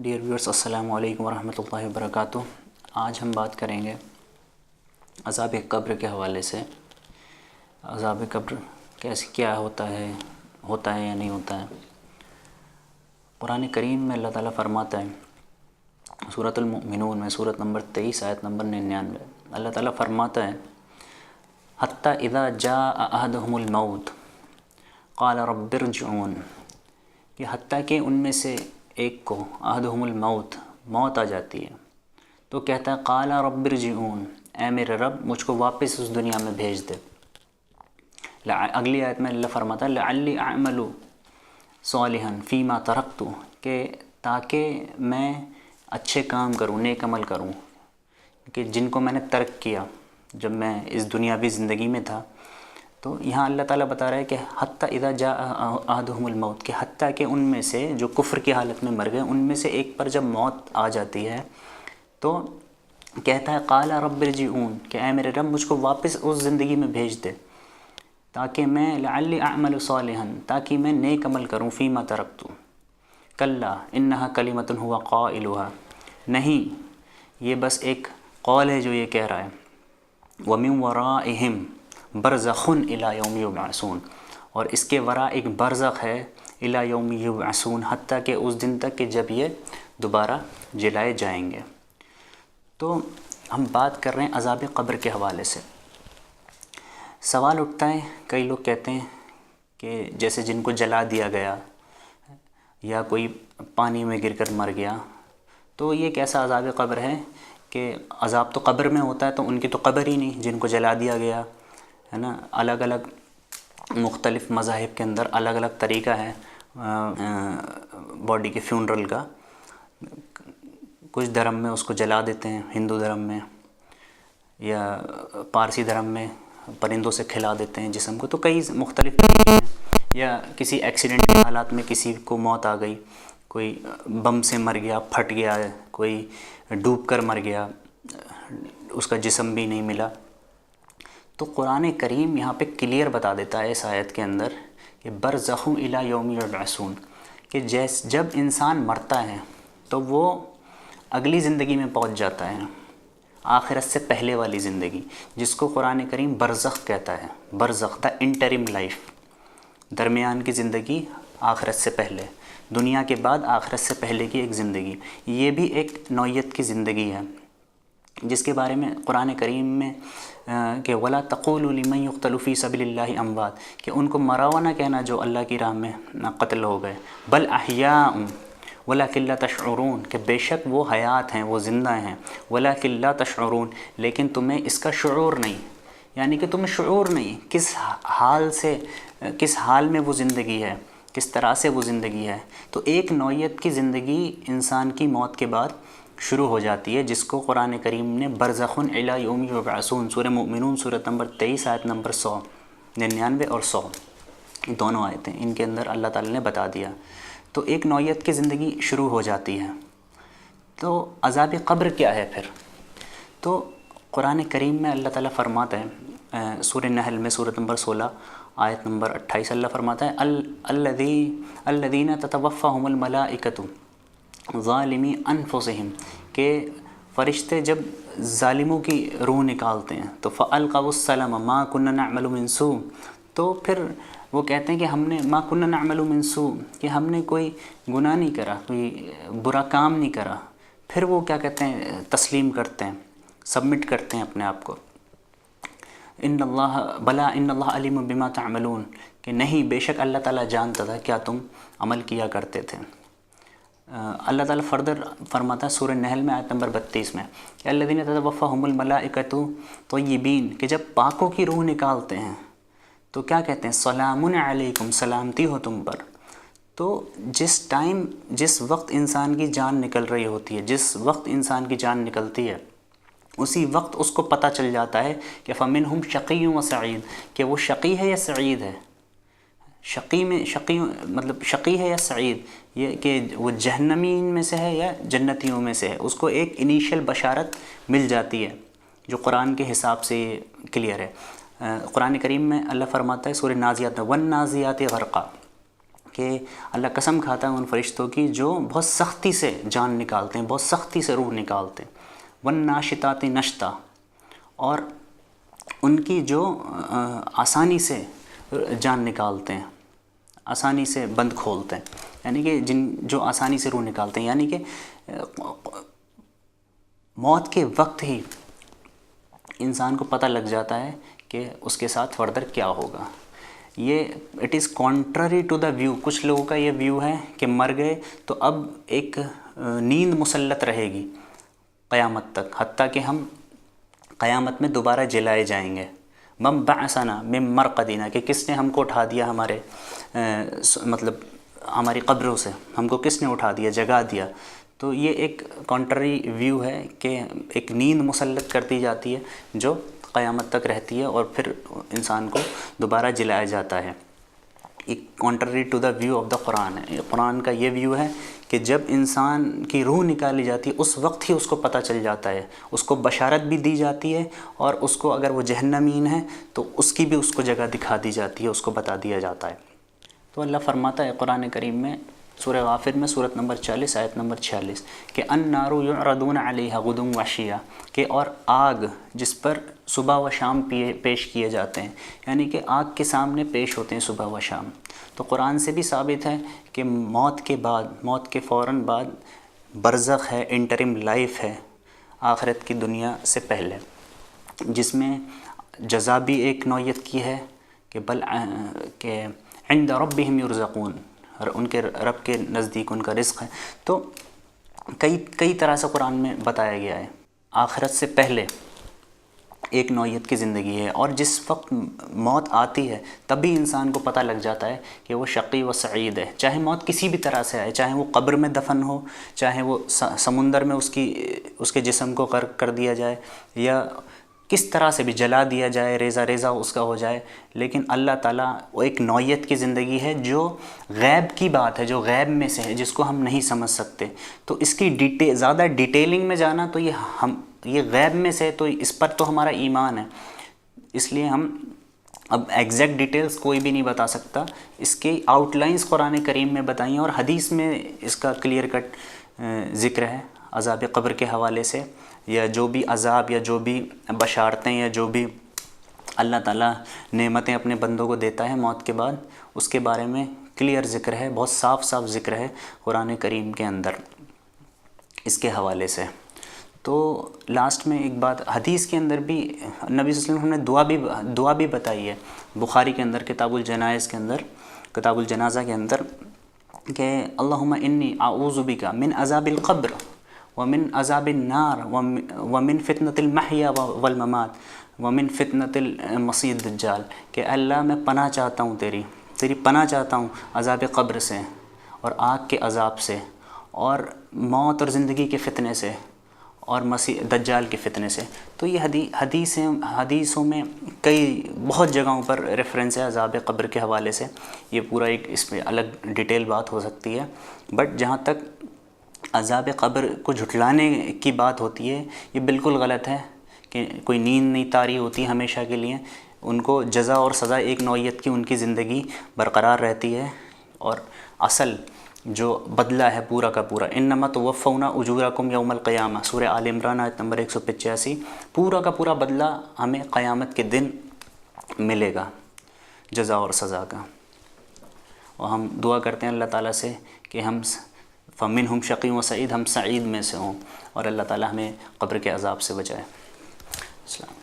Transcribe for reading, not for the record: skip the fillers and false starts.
Dear viewers, السلام علیکم ورحمۃ اللہ وبرکاتہ۔ آج ہم بات کریں گے عذاب قبر کے حوالے سے۔ عذاب قبر کیا ہوتا ہے یا نہیں ہوتا ہے۔ قرآن کریم میں اللہ تعالیٰ فرماتا ہے سورۃ المؤمنون میں سورۃ نمبر 23 آیت نمبر 99، اللہ تعالیٰ فرماتا ہے حتیٰ اذا جاء احدهم الموت قال رب ارجعون، کہ حتیٰ کہ ان میں سے ایک کو احدهم الموت، موت آ جاتی ہے تو کہتا ہے قال رب ارجعون، اے میرے رب مجھ کو واپس اس دنیا میں بھیج دے۔ اگلی آیت میں اللہ فرماتا ہے لعلی اعمل صالحا فیما ترکت، کہ تاکہ میں اچھے کام کروں، نیک عمل کروں، کہ جن کو میں نے ترک کیا جب میں اس دنیاوی زندگی میں تھا۔ تو یہاں اللہ تعالیٰ بتا رہا ہے کہ حتیٰ اذا جاء احدهم الموت، کہ حتیٰ کہ ان میں سے جو کفر کی حالت میں مر گئے، ان میں سے ایک پر جب موت آ جاتی ہے تو کہتا ہے قال رب ارجعون، کہ اے میرے رب مجھ کو واپس اس زندگی میں بھیج دے تاکہ میں لعلی اعمل صالحا، تاکہ میں نیک عمل کروں فیما ترکت کلا انہا کلمۃ ہوا قائلها، نہیں یہ بس ایک قول ہے جو یہ کہہ رہا ہے، ومن ورائہم برزخ الی یوم یبعثون، اور اس کے وراء ایک برزخ ہے الی یوم یبعثون، حتیٰ کہ اس دن تک کہ جب یہ دوبارہ جلائے جائیں گے۔ تو ہم بات کر رہے ہیں عذاب قبر کے حوالے سے۔ سوال اٹھتا ہے، کئی لوگ کہتے ہیں کہ جیسے جن کو جلا دیا گیا یا کوئی پانی میں گر کر مر گیا، تو یہ کیسا عذاب قبر ہے کہ عذاب تو قبر میں ہوتا ہے، تو ان کی تو قبر ہی نہیں، جن کو جلا دیا گیا ہے نا۔ الگ الگ مختلف مذاہب کے اندر الگ الگ طریقہ ہے باڈی کے فیونرل کا۔ کچھ دھرم میں اس کو جلا دیتے ہیں، ہندو دھرم میں یا پارسی دھرم میں پرندوں سے کھلا دیتے ہیں جسم کو، تو کئی مختلف طریقے ہیں۔ یا کسی ایکسیڈنٹ کے حالات میں کسی کو موت آ گئی، کوئی بم سے مر گیا، پھٹ گیا ہے، کوئی ڈوب کر مر گیا، اس کا جسم بھی نہیں ملا۔ تو قرآن کریم یہاں پہ کلیئر بتا دیتا ہے اس آیت کے اندر کہ برزخ الی یوم یبعثون، کہ جب انسان مرتا ہے تو وہ اگلی زندگی میں پہنچ جاتا ہے، آخرت سے پہلے والی زندگی، جس کو قرآن کریم برزخ کہتا ہے۔ برزخ دا انٹرم لائف، درمیان کی زندگی آخرت سے پہلے، دنیا کے بعد آخرت سے پہلے کی ایک زندگی، یہ بھی ایک نوعیت کی زندگی ہے جس کے بارے میں قرآن کریم میں کہ وَلَا تَقُولُوا لِمَنْ يُقْتَلُ فِي سَبِيلِ اللَّهِ اموات، کہ ان کو مرا ہوا نہ کہنا جو اللہ کی راہ میں قتل ہو گئے، بل احیاء وَلَكِنْ لَا تَشْعُرُونَ، کہ بے شک وہ حیات ہیں، وہ زندہ ہیں، وَلَكِنْ لَا تَشْعُرُونَ، لیکن تمہیں اس کا شعور نہیں، یعنی کہ تمہیں شعور نہیں کس حال میں وہ زندگی ہے، کس طرح سے وہ زندگی ہے۔ تو ایک نوعیت کی زندگی انسان کی موت کے بعد شروع ہو جاتی ہے، جس کو قرآن کریم نے برزخ الی یوم یبعثون، سورہ مؤمنون سورۃ نمبر 23 آیت نمبر 100، 99 اور 100 دونوں آیتیں، ان کے اندر اللہ تعالیٰ نے بتا دیا۔ تو ایک نوعیت کی زندگی شروع ہو جاتی ہے۔ تو عذاب قبر کیا ہے پھر؟ تو قرآن کریم میں اللہ تعالیٰ فرماتا ہے سورہ نحل میں سورۃ نمبر 16 آیت نمبر 28، اللہ فرماتا ہے الذین تتوفاہم الملائکۃ ظالمی انفسہم، کہ فرشتے جب ظالموں کی روح نکالتے ہیں تو فَأَلْقَوُا السَّلَمَ مَا كُنَّا نَعْمَلُ مِن سُوءٍ، تو پھر وہ کہتے ہیں کہ ہم نے مَا كُنَّا نَعْمَلُ مِن سُوءٍ، کہ ہم نے کوئی گناہ نہیں کرا، کوئی برا کام نہیں کرا۔ پھر وہ کیا کہتے ہیں، تسلیم کرتے ہیں، سبمٹ کرتے ہیں اپنے آپ کو، ان اللہ علیم بما تعملون، کہ نہیں بے شک اللہ تعالیٰ جانتا تھا کیا تم عمل کیا کرتے تھے۔ اللہ تعالیٰ فردر فرماتا ہے سورہ نحل میں آیت نمبر 32 میں کہ الذین تتوفاہم الملائکۃ طیبین، کہ جب پاکوں کی روح نکالتے ہیں تو کیا کہتے ہیں، سلام علیکم، سلامتی ہو تم پر۔ تو جس وقت انسان کی جان نکل رہی ہوتی ہے، جس وقت انسان کی جان نکلتی ہے، اسی وقت اس کو پتہ چل جاتا ہے کہ فَمِنْهُمْ شَقِيٌّ وَسَعِيدٌ، کہ وہ شقی ہے یا سعید ہے۔ مطلب شقی ہے یا سعید، یہ کہ وہ جہنمین میں سے ہے یا جنتیوں میں سے ہے، اس کو ایک انیشل بشارت مل جاتی ہے جو قرآن کے حساب سے کلیئر ہے۔ قرآن کریم میں اللہ فرماتا ہے سورہ نازیات میں وَالنَّازِيَاتِ غَرْقًا، کہ کہ اللہ قسم کھاتا ہے ان فرشتوں کی جو بہت سختی سے جان نکالتے ہیں، بہت سختی سے روح نکالتے ہیں، والناشطات نشطا، اور ان کی جو آسانی سے جان نکالتے ہیں، آسانی سے بند کھولتے ہیں، یعنی کہ جو آسانی سے روح نکالتے ہیں، یعنی کہ موت کے وقت ہی انسان کو پتہ لگ جاتا ہے کہ اس کے ساتھ فردر کیا ہوگا۔ یہ it is contrary to the view, کچھ لوگوں کا یہ ویو ہے کہ مر گئے تو اب ایک نیند مسلط رہے گی قیامت تک، حتیٰ کہ ہم قیامت میں دوبارہ جلائے جائیں گے۔ من بعثنا من مرقدنا، کہ کس نے ہم کو اٹھا دیا ہمارے مطلب ہماری قبروں سے، ہم کو کس نے اٹھا دیا، جگا دیا۔ تو یہ ایک کانٹرری ویو ہے کہ ایک نیند مسلط کر دی جاتی ہے جو قیامت تک رہتی ہے اور پھر انسان کو دوبارہ جلایا جاتا ہے۔ ایک contrary to the view of the Quran ہے، قرآن کا یہ ویو ہے کہ جب انسان کی روح نکالی جاتی ہے اس وقت ہی اس کو پتہ چل جاتا ہے، اس کو بشارت بھی دی جاتی ہے، اور اس کو اگر وہ جہنمین ہے تو اس کی بھی اس کو جگہ دکھا دی جاتی ہے، اس کو بتا دیا جاتا ہے۔ تو اللہ فرماتا ہے قرآن کریم میں سورہ غافر میں سورۃ نمبر 40 آیت نمبر 46 کہ النار یعرضون علیہا غدوا وعشیا، کہ اور آگ جس پر صبح و شام پیش کیے جاتے ہیں، یعنی کہ آگ کے سامنے پیش ہوتے ہیں صبح و شام۔ تو قرآن سے بھی ثابت ہے کہ موت کے بعد، موت کے فوراً بعد برزخ ہے، انٹرم لائف ہے آخرت کی دنیا سے پہلے، جس میں جزا بھی ایک نوعیت کی ہے کہ عند ربہم یرزقون، اور ان کے رب کے نزدیک ان کا رزق ہے۔ تو کئی طرح سے قرآن میں بتایا گیا ہے آخرت سے پہلے ایک نوعیت کی زندگی ہے، اور جس وقت موت آتی ہے تبھی انسان کو پتہ لگ جاتا ہے کہ وہ شقی و سعید ہے، چاہے موت کسی بھی طرح سے آئے، چاہے وہ قبر میں دفن ہو، چاہے وہ سمندر میں اس کے جسم کو غرق کر دیا جائے، یا کس طرح سے بھی جلا دیا جائے، ریزہ ریزہ اس کا ہو جائے، لیکن اللہ تعالیٰ وہ ایک نوعیت کی زندگی ہے جو غیب کی بات ہے، جو غیب میں سے ہے، جس کو ہم نہیں سمجھ سکتے۔ تو اس کی زیادہ ڈیٹیلنگ میں جانا تو یہ غیب میں سے، تو اس پر تو ہمارا ایمان ہے، اس لیے ہم اب ایگزیکٹ ڈیٹیلز کوئی بھی نہیں بتا سکتا۔ اس کی آؤٹ لائنز قرآن کریم میں بتائیں، اور حدیث میں اس کا کلیئر کٹ ذکر ہے عذاب قبر کے حوالے سے، یا جو بھی عذاب یا جو بھی بشارتیں یا جو بھی اللہ تعالیٰ نعمتیں اپنے بندوں کو دیتا ہے موت کے بعد، اس کے بارے میں کلیئر ذکر ہے، بہت صاف صاف ذکر ہے قرآن کریم کے اندر اس کے حوالے سے۔ تو لاسٹ میں ایک بات، حدیث کے اندر بھی نبی صلی اللہ علیہ وسلم نے دعا بھی بتائی ہے، بخاری کے اندر کتاب الجنازہ کے اندر کہ اللہم انی اعوذ بک من عذاب القبر ومن عذاب النار ومن فتنة المحیا والممات ومن فتنة المسیح الدجال، کہ اللہ میں پناہ چاہتا ہوں تیری پناہ چاہتا ہوں عذاب قبر سے اور آگ کے عذاب سے اور موت اور زندگی کے فتنے سے اور مسیح دجال کے فتنے سے۔ تو یہ حدیثوں میں بہت جگہوں پر ریفرنس ہے عذاب قبر کے حوالے سے، یہ پورا ایک اس میں الگ ڈیٹیل بات ہو سکتی ہے، بٹ جہاں تک عذاب قبر کو جھٹلانے کی بات ہوتی ہے یہ بالکل غلط ہے کہ کوئی نیند نہیں طاری ہوتی ہمیشہ کے لیے، ان کو جزا اور سزا ایک نوعیت کی ان کی زندگی برقرار رہتی ہے، اور اصل جو بدلہ ہے پورا کا پورا انما توفون اجورکم یوم القیامہ، سورہ آل عمران آیت نمبر 185، پورا کا پورا بدلہ ہمیں قیامت کے دن ملے گا جزا اور سزا کا۔ اور ہم دعا کرتے ہیں اللہ تعالیٰ سے کہ ہم فمنہم شقی و سعید، ہم سعید میں سے ہوں، اور اللہ تعالیٰ ہمیں قبر کے عذاب سے بچائے۔ السلام۔